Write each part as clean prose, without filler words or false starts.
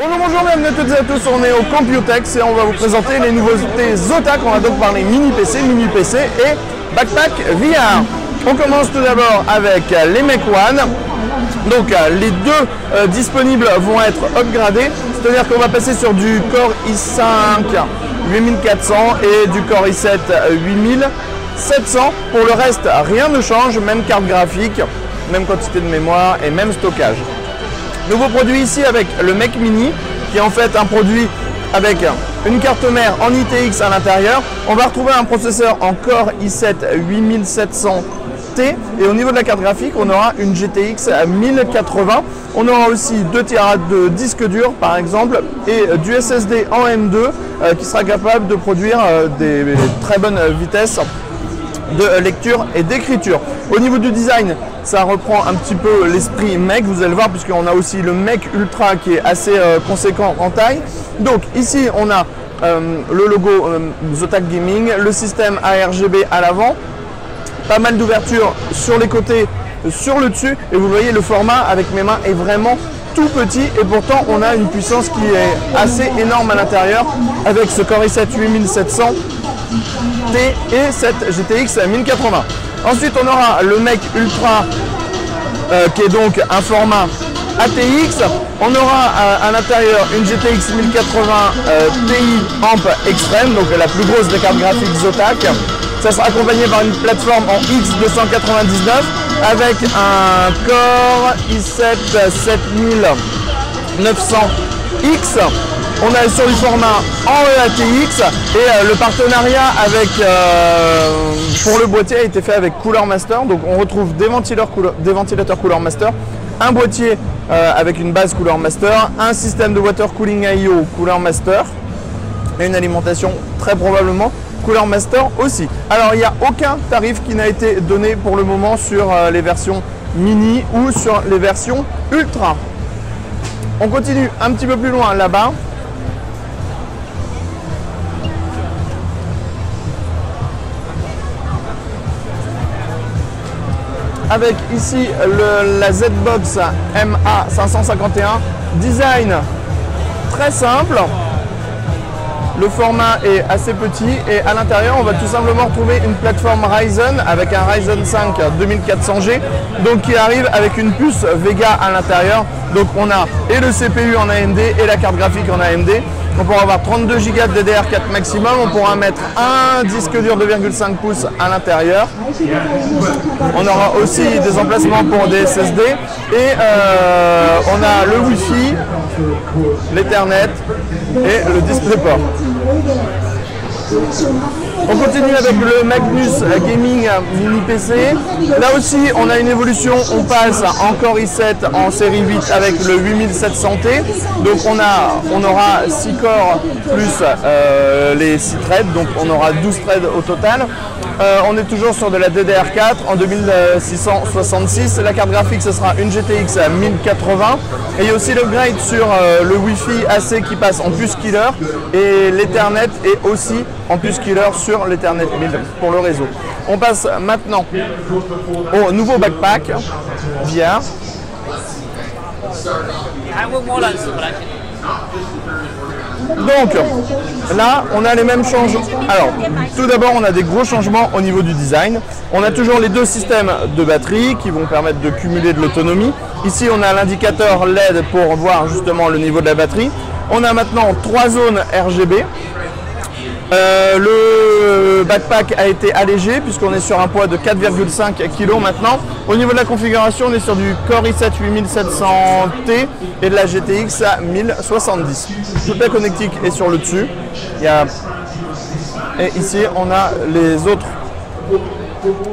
Bonjour, bienvenue à toutes et à tous, on est au Computex et on va vous présenter les nouveautés Zotac. On va donc parler mini PC et backpack VR. On commence tout d'abord avec les Make One. Donc les deux disponibles vont être upgradés, c'est-à-dire qu'on va passer sur du Core i5 8400 et du Core i7 8700. Pour le reste, rien ne change, même carte graphique, même quantité de mémoire et même stockage. Nouveau produit ici avec le Make Mini, qui est en fait un produit avec une carte mère en ITX à l'intérieur. On va retrouver un processeur en Core i7 8700T et au niveau de la carte graphique, on aura une GTX 1080. On aura aussi 2 Tera de disque dur par exemple et du SSD en M2 qui sera capable de produire des très bonnes vitesses de lecture et d'écriture. Au niveau du design, ça reprend un petit peu l'esprit Make, vous allez le voir, puisqu'on a aussi le Make Ultra qui est assez conséquent en taille. Donc ici on a le logo Zotac Gaming, le système ARGB à l'avant, pas mal d'ouverture sur les côtés, sur le dessus, et vous voyez le format avec mes mains est vraiment tout petit et pourtant on a une puissance qui est assez énorme à l'intérieur avec ce Core i7 8700 T et cette GTX 1080. Ensuite on aura le Make Ultra qui est donc un format ATX. On aura à l'intérieur une GTX 1080 Ti Amp Extreme, donc la plus grosse des cartes graphiques Zotac. Ça sera accompagné par une plateforme en X299 avec un Core i7 7900X. On est sur du format en EATX et le partenariat avec pour le boîtier a été fait avec Cooler Master. Donc on retrouve des ventilateurs Cooler Master, un boîtier avec une base Cooler Master, un système de water cooling IO Cooler Master et une alimentation très probablement Cooler Master aussi. Alors il n'y a aucun tarif qui n'a été donné pour le moment sur les versions mini ou sur les versions ultra. On continue un petit peu plus loin là-bas. Avec ici la ZBox MA551, design très simple, le format est assez petit et à l'intérieur on va tout simplement retrouver une plateforme Ryzen avec un Ryzen 5 2400G donc qui arrive avec une puce Vega à l'intérieur. Donc on a et le CPU en AMD et la carte graphique en AMD. On pourra avoir 32 Go de DDR4 maximum, on pourra mettre un disque dur 2,5 pouces à l'intérieur. On aura aussi des emplacements pour des SSD et on a le Wi-Fi, l'Ethernet et le DisplayPort. On continue avec le Magnus Gaming Mini PC. Là aussi, on a une évolution. On passe en Core i7 en série 8 avec le 8700T. Donc on aura 6 corps plus les 6 threads. Donc on aura 12 threads au total. On est toujours sur de la DDR4 en 2666. La carte graphique, ce sera une GTX 1080. Et il y a aussi l'upgrade sur le Wi-Fi AC qui passe en puce killer. Et l'Ethernet est aussi en puce killer sur l'Ethernet 1000 pour le réseau. On passe maintenant au nouveau backpack VR. Donc là on a les mêmes changements. Alors tout d'abord on a des gros changements au niveau du design. On a toujours les deux systèmes de batterie qui vont permettre de cumuler de l'autonomie. Ici on a l'indicateur LED pour voir justement le niveau de la batterie. On a maintenant 3 zones RGB. Le backpack a été allégé puisqu'on est sur un poids de 4,5 kg maintenant. Au niveau de la configuration, on est sur du Core i7 8700T et de la GTX 1070. Toute la connectique est sur le dessus. Et ici, on a les autres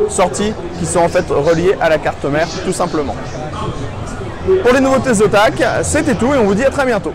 sorties qui sont en fait reliées à la carte mère tout simplement. Pour les nouveautés Zotac, c'était tout et on vous dit à très bientôt.